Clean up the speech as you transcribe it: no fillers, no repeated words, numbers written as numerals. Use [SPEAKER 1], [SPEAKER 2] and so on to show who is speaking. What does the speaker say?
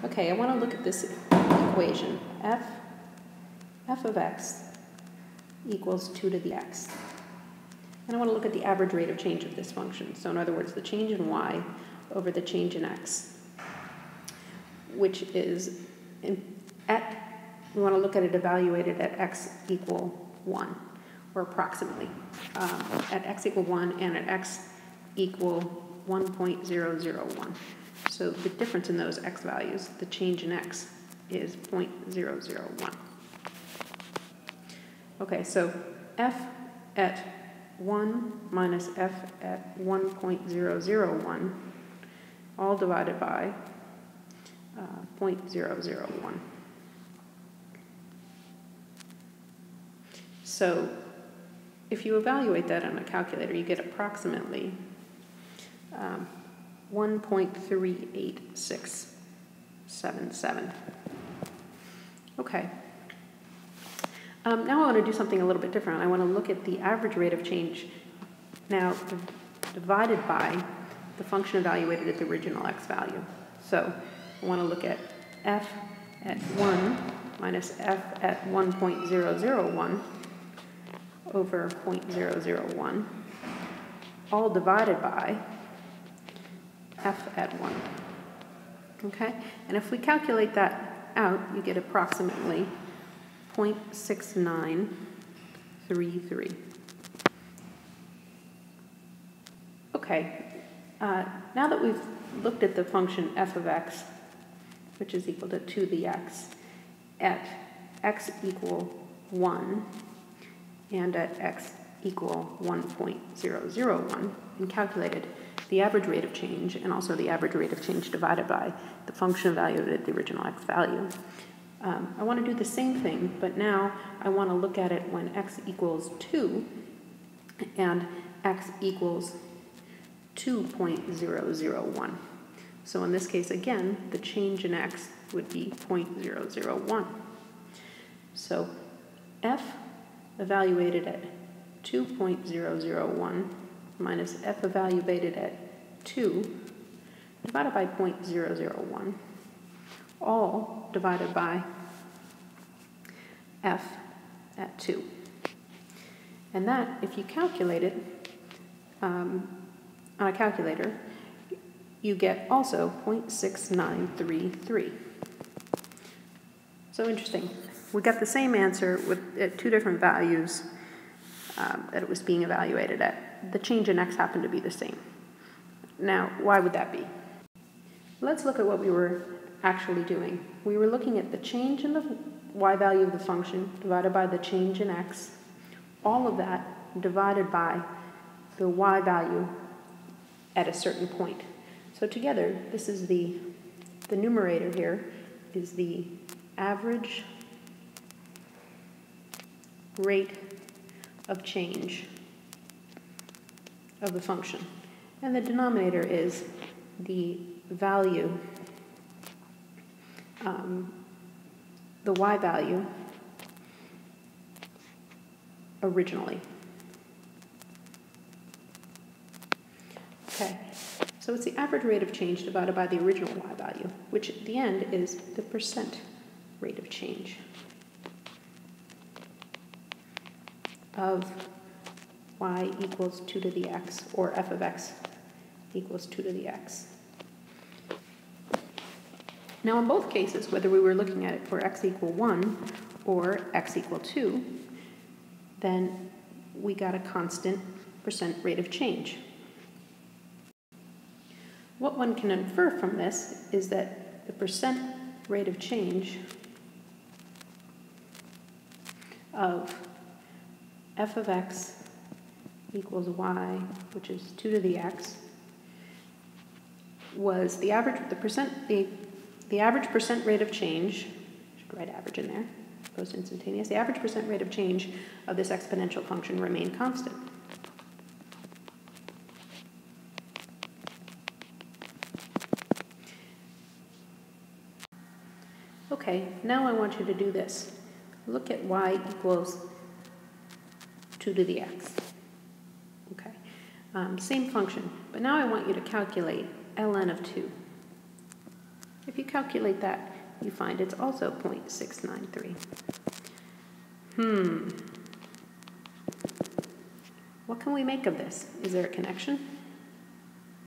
[SPEAKER 1] Okay, I want to look at this equation. f of x equals 2 to the x. And I want to look at the average rate of change of this function. So in other words, the change in y over the change in x, which is we want to look at it evaluated at x equal 1, or approximately, at x equal 1 and at x equal 1.001. So the difference in those x values, the change in x, is 0.001. Okay, so f at 1 minus f at 1.001, all divided by 0.001. So if you evaluate that on a calculator, you get approximately 1.38677. Okay. Now I want to do something a little bit different. I want to look at the average rate of change now divided by the function evaluated at the original x value. So I want to look at f at 1 minus f at 1.001 over 0.001, all divided by f at 1. Okay? And if we calculate that out, you get approximately 0.6933. Okay, now that we've looked at the function f of x, which is equal to 2 to the x, at x equal 1 and at x equal 1.001, and calculated the average rate of change and also the average rate of change divided by the function evaluated at the original x value, I want to do the same thing, but now I want to look at it when x equals 2 and x equals 2.001. So in this case, again, the change in x would be 0.001. So f evaluated at 2.001 minus f evaluated at 2 divided by 0.001, all divided by f at 2. And that, if you calculate it on a calculator, you get also 0.6933. So interesting. We got the same answer at two different values that it was being evaluated at. The change in x happened to be the same. Now, why would that be? Let's look at what we were actually doing. We were looking at the change in the y value of the function divided by the change in x, all of that divided by the y value at a certain point. So together, this is the numerator here is the average rate of change of the function. And the denominator is the value, the y value originally. Okay, so it's the average rate of change divided by the original y value, which at the end is the percent rate of change of y equals 2 to the x, or f of x equals 2 to the x. Now in both cases, whether we were looking at it for x equal 1 or x equal 2, then we got a constant percent rate of change. What one can infer from this is that the percent rate of change of f of x equals y, which is 2 to the x, was the average percent rate of change, I should write average in there, post instantaneous, the average percent rate of change of this exponential function remained constant. Okay, now I want you to do this. Look at y equals 2 to the x. Okay, same function, but now I want you to calculate ln of 2. If you calculate that, you find it's also 0.693. What can we make of this? Is there a connection?